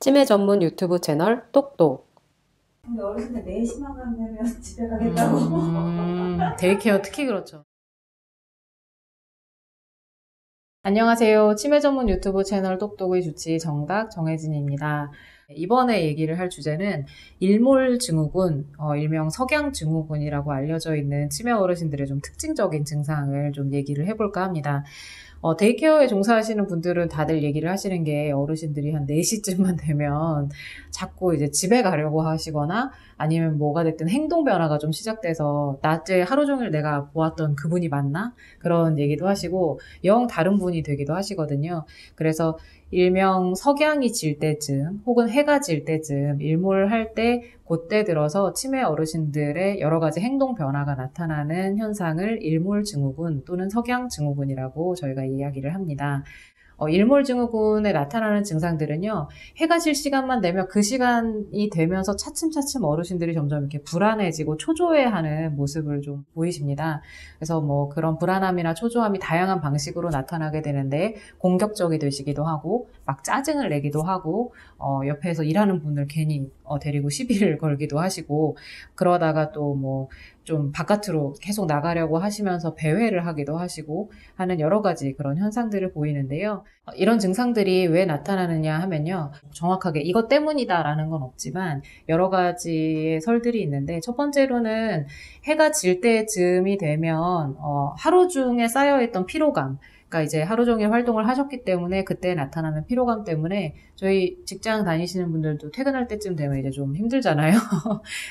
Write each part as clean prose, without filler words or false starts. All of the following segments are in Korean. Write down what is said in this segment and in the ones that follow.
치매 전문 유튜브 채널 똑똑. 근데 어르신들 4시만 가면 집에 가겠다고. 데이케어 특히 그렇죠. 안녕하세요. 치매 전문 유튜브 채널 똑똑의 주치 정각 정혜진입니다. 이번에 얘기를 할 주제는 일몰증후군, 일명 석양증후군이라고 알려져 있는 치매 어르신들의 좀 특징적인 증상을 좀 얘기를 해볼까 합니다. 데이케어에 종사하시는 분들은 다들 얘기를 하시는 게 어르신들이 한 4시쯤만 되면 자꾸 이제 집에 가려고 하시거나 아니면 뭐가 됐든 행동 변화가 좀 시작돼서 낮에 하루 종일 내가 보았던 그분이 맞나? 그런 얘기도 하시고 영 다른 분이 되기도 하시거든요. 그래서 일명 석양이 질 때쯤 혹은 해가 질 때쯤 일몰할 때 그때 들어서 치매 어르신들의 여러 가지 행동 변화가 나타나는 현상을 일몰증후군 또는 석양증후군이라고 저희가 이야기를 합니다. 일몰증후군에 나타나는 증상들은요, 해가 질 시간만 되면 그 시간이 되면서 차츰차츰 어르신들이 점점 이렇게 불안해지고 초조해하는 모습을 좀 보이십니다. 그래서 뭐 그런 불안함이나 초조함이 다양한 방식으로 나타나게 되는데 공격적이 되시기도 하고 막 짜증을 내기도 하고 옆에서 일하는 분들 괜히 데리고 시비를 걸기도 하시고 그러다가 또 뭐 좀 바깥으로 계속 나가려고 하시면서 배회를 하기도 하시고 하는 여러 가지 그런 현상들을 보이는데요. 이런 증상들이 왜 나타나느냐 하면요. 정확하게 이것 때문이다라는 건 없지만 여러 가지의 설들이 있는데 첫 번째로는 해가 질 때쯤이 되면 하루 중에 쌓여있던 피로감, 그러니까 이제 하루 종일 활동을 하셨기 때문에 그때 나타나는 피로감 때문에 저희 직장 다니시는 분들도 퇴근할 때쯤 되면 이제 좀 힘들잖아요.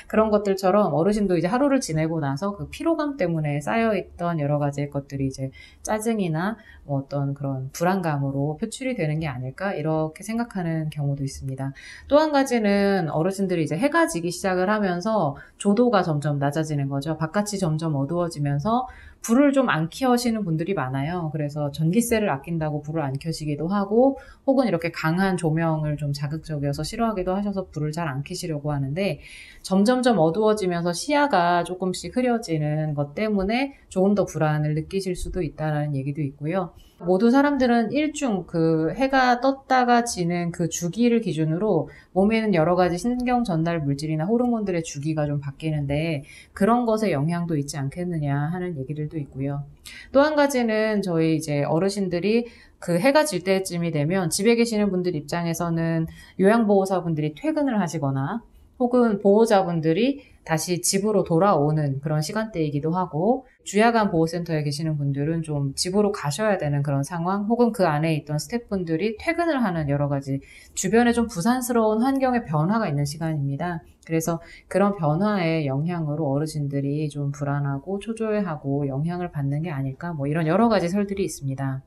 그런 것들처럼 어르신도 이제 하루를 지내고 나서 그 피로감 때문에 쌓여있던 여러 가지 것들이 이제 짜증이나 뭐 어떤 그런 불안감으로 표출이 되는 게 아닐까 이렇게 생각하는 경우도 있습니다. 또 한 가지는 어르신들이 이제 해가 지기 시작을 하면서 조도가 점점 낮아지는 거죠. 바깥이 점점 어두워지면서 불을 좀 안 켜시는 분들이 많아요. 그래서 전기세를 아낀다고 불을 안 켜시기도 하고 혹은 이렇게 강한 조명을 좀 자극적이어서 싫어하기도 하셔서 불을 잘 안 켜시려고 하는데 점점점 어두워지면서 시야가 조금씩 흐려지는 것 때문에 조금 더 불안을 느끼실 수도 있다는 얘기도 있고요. 모두 사람들은 일중 그 해가 떴다가 지는 그 주기를 기준으로 몸에는 여러 가지 신경 전달 물질이나 호르몬들의 주기가 좀 바뀌는데 그런 것에 영향도 있지 않겠느냐 하는 얘기들도 있고요. 또 한 가지는 저희 이제 어르신들이 그 해가 질 때쯤이 되면 집에 계시는 분들 입장에서는 요양보호사분들이 퇴근을 하시거나 혹은 보호자분들이 다시 집으로 돌아오는 그런 시간대이기도 하고 주야간 보호센터에 계시는 분들은 좀 집으로 가셔야 되는 그런 상황 혹은 그 안에 있던 스태프분들이 퇴근을 하는 여러 가지 주변에 좀 부산스러운 환경의 변화가 있는 시간입니다. 그래서 그런 변화의 영향으로 어르신들이 좀 불안하고 초조해하고 영향을 받는 게 아닐까 뭐 이런 여러 가지 설들이 있습니다.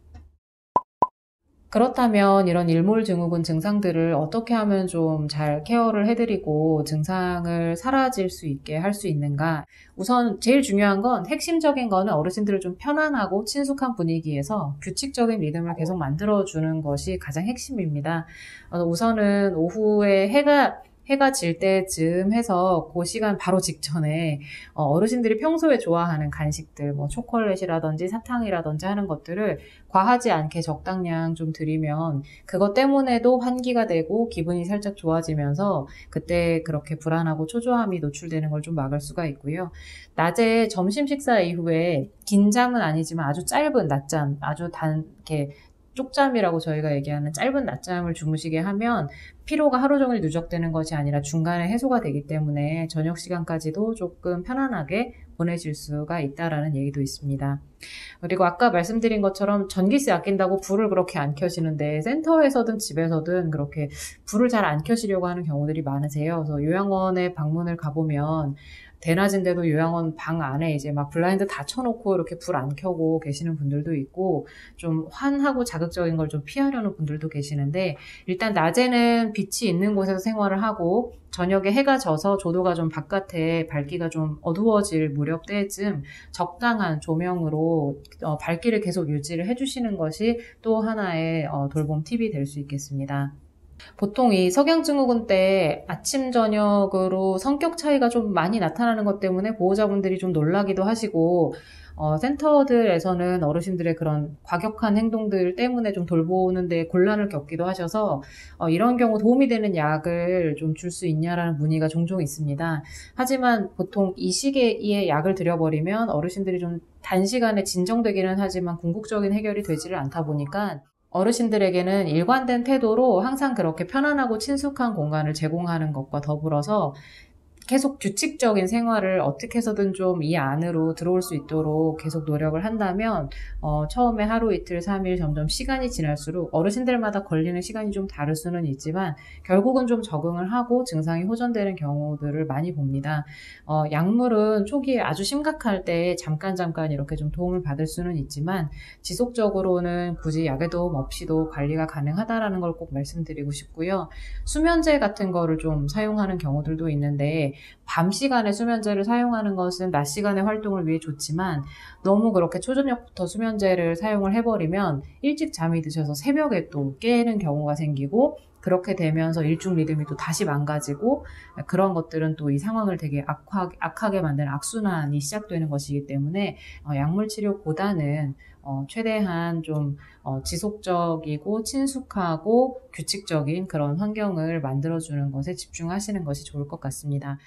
그렇다면 이런 일몰증후군 증상들을 어떻게 하면 좀 잘 케어를 해드리고 증상을 사라질 수 있게 할 수 있는가? 우선 제일 중요한 건 핵심적인 거는 어르신들을 좀 편안하고 친숙한 분위기에서 규칙적인 리듬을 계속 만들어주는 것이 가장 핵심입니다. 우선은 오후에 해가 질 때쯤 해서 그 시간 바로 직전에 어르신들이 평소에 좋아하는 간식들, 뭐 초콜릿이라든지 사탕이라든지 하는 것들을 과하지 않게 적당량 좀 드리면 그것 때문에도 환기가 되고 기분이 살짝 좋아지면서 그때 그렇게 불안하고 초조함이 노출되는 걸 좀 막을 수가 있고요. 낮에 점심 식사 이후에 긴 잠은 아니지만 아주 짧은 낮잠, 아주 이렇게 쪽잠이라고 저희가 얘기하는 짧은 낮잠을 주무시게 하면 피로가 하루 종일 누적되는 것이 아니라 중간에 해소가 되기 때문에 저녁 시간까지도 조금 편안하게 보내실 수가 있다라는 얘기도 있습니다. 그리고 아까 말씀드린 것처럼 전기세 아낀다고 불을 그렇게 안 켜시는데 센터에서든 집에서든 그렇게 불을 잘 안 켜시려고 하는 경우들이 많으세요. 그래서 요양원에 방문을 가보면 대낮인데도 요양원 방 안에 이제 막 블라인드 다 쳐놓고 이렇게 불 안 켜고 계시는 분들도 있고 좀 환하고 자극적인 걸 좀 피하려는 분들도 계시는데 일단 낮에는 빛이 있는 곳에서 생활을 하고 저녁에 해가 져서 조도가 좀 바깥에 밝기가 좀 어두워질 무렵 때쯤 적당한 조명으로 밝기를 계속 유지를 해주시는 것이 또 하나의 돌봄 팁이 될 수 있겠습니다. 보통 이 석양증후군 때 아침, 저녁으로 성격 차이가 좀 많이 나타나는 것 때문에 보호자분들이 좀 놀라기도 하시고, 센터들에서는 어르신들의 그런 과격한 행동들 때문에 좀 돌보는데 곤란을 겪기도 하셔서 이런 경우 도움이 되는 약을 좀 줄 수 있냐라는 문의가 종종 있습니다. 하지만 보통 이 시기에 약을 들여버리면 어르신들이 좀 단시간에 진정되기는 하지만 궁극적인 해결이 되지를 않다 보니까 어르신들에게는 일관된 태도로 항상 그렇게 편안하고 친숙한 공간을 제공하는 것과 더불어서 계속 규칙적인 생활을 어떻게 해서든 좀 이 안으로 들어올 수 있도록 계속 노력을 한다면 처음에 하루 이틀 3일 점점 시간이 지날수록 어르신들마다 걸리는 시간이 좀 다를 수는 있지만 결국은 좀 적응을 하고 증상이 호전되는 경우들을 많이 봅니다. 약물은 초기에 아주 심각할 때 잠깐 이렇게 좀 도움을 받을 수는 있지만 지속적으로는 굳이 약의 도움 없이도 관리가 가능하다라는 걸 꼭 말씀드리고 싶고요. 수면제 같은 거를 좀 사용하는 경우들도 있는데 밤 시간에 수면제를 사용하는 것은 낮 시간의 활동을 위해 좋지만 너무 그렇게 초저녁부터 수면제를 사용을 해버리면 일찍 잠이 드셔서 새벽에 또 깨는 경우가 생기고 그렇게 되면서 일중 리듬이 또 다시 망가지고 그런 것들은 또 이 상황을 되게 악하게 만드는 악순환이 시작되는 것이기 때문에 약물 치료보다는 최대한 좀 지속적이고 친숙하고 규칙적인 그런 환경을 만들어주는 것에 집중하시는 것이 좋을 것 같습니다.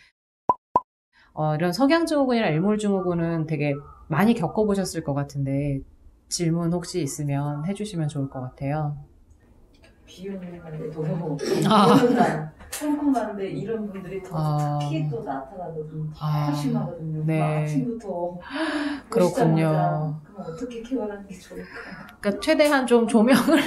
이런 석양증후군이나 일몰증후군은 되게 많이 겪어보셨을 것 같은데 질문 혹시 있으면 해주시면 좋을 것 같아요. 비염이 가는데 너무 아. 꼼꼼한데 이런 분들이 더 특히 또 나타나거든요. 심하거든요. 네. 아침부터 그렇군요. 그럼 어떻게 케어하는 게 좋을까? 그러니까 최대한 좀 조명을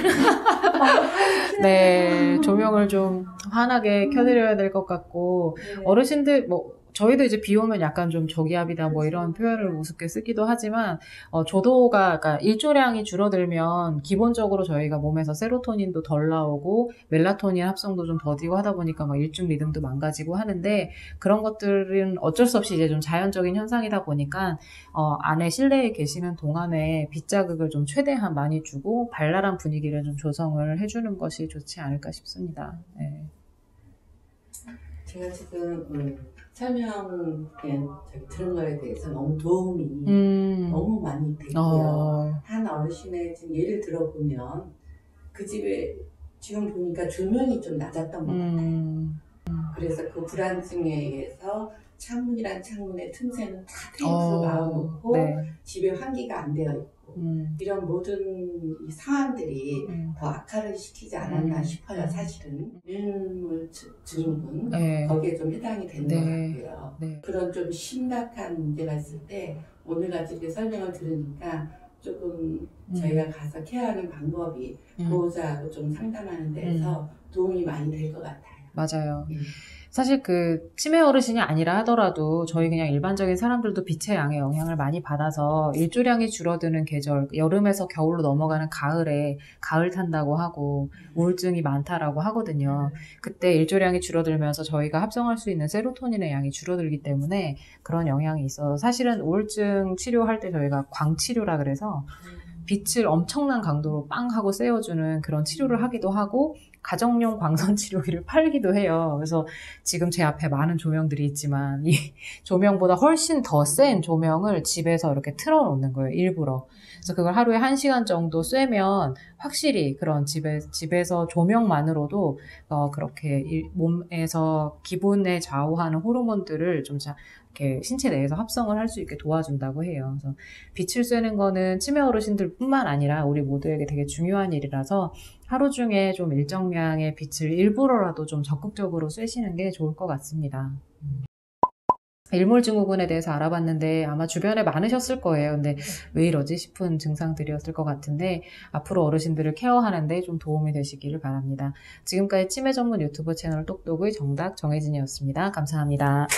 네, 조명을 좀 환하게 켜드려야 될 것 같고 네. 어르신들 저희도 이제 비 오면 약간 좀 저기압이다 이런 표현을 우습게 쓰기도 하지만 조도가 그러니까 일조량이 줄어들면 기본적으로 저희가 몸에서 세로토닌도 덜 나오고 멜라토닌 합성도 좀 더디고 하다 보니까 일중 리듬도 망가지고 하는데 그런 것들은 어쩔 수 없이 이제 좀 자연적인 현상이다 보니까 안에 실내에 계시는 동안에 빛 자극을 좀 최대한 많이 주고 발랄한 분위기를 좀 조성을 해주는 것이 좋지 않을까 싶습니다. 네. 제가 지금 설명 들은 거에 대해서 너무 도움이 너무 많이 되고요. 한 어르신의 지금 예를 들어보면 그 집에 지금 보니까 조명이 좀 낮았던 것 같아요. 그래서 그 불안증에 의해서 창문이란 창문의 틈새는 다 테이프로 막아놓고 네. 집에 환기가 안 되어 있고 이런 모든 이 상황들이 더 악화를 시키지 않았나 싶어요. 사실은 일몰증후군 네. 거기에 좀 해당이 되는 네. 것 같고요. 네. 그런 좀 심각한 문제가 있을 때 오늘같이 이렇게 설명을 들으니까 조금 저희가 가서 케어하는 방법이 보호자하고 좀 상담하는 데에서 도움이 많이 될 것 같아요. 맞아요. 사실 치매 어르신이 아니라 하더라도 저희 그냥 일반적인 사람들도 빛의 양의 영향을 많이 받아서 일조량이 줄어드는 계절, 여름에서 겨울로 넘어가는 가을에 가을 탄다고 하고 우울증이 많다라고 하거든요. 그때 일조량이 줄어들면서 저희가 합성할 수 있는 세로토닌의 양이 줄어들기 때문에 그런 영향이 있어서 사실은 우울증 치료할 때 저희가 광치료라 그래서 빛을 엄청난 강도로 빵 하고 쐬어주는 그런 치료를 하기도 하고 가정용 광선 치료기를 팔기도 해요. 그래서 지금 제 앞에 많은 조명들이 있지만 이 조명보다 훨씬 더 센 조명을 집에서 이렇게 틀어놓는 거예요. 일부러. 그래서 그걸 하루에 1시간 정도 쐬면 확실히 그런 집에서 조명만으로도 그렇게 몸에서 기분에 좌우하는 호르몬들을 좀 이렇게 신체 내에서 합성을 할 수 있게 도와준다고 해요. 그래서 빛을 쐬는 거는 치매 어르신들뿐만 아니라 우리 모두에게 되게 중요한 일이라서 하루 중에 좀 일정량의 빛을 일부러라도 좀 적극적으로 쐬시는 게 좋을 것 같습니다. 일몰증후군에 대해서 알아봤는데 아마 주변에 많으셨을 거예요. 근데 왜 이러지 싶은 증상들이었을 것 같은데 앞으로 어르신들을 케어하는데 좀 도움이 되시기를 바랍니다. 지금까지 치매 전문 유튜브 채널 똑똑의 정의진이었습니다. 감사합니다.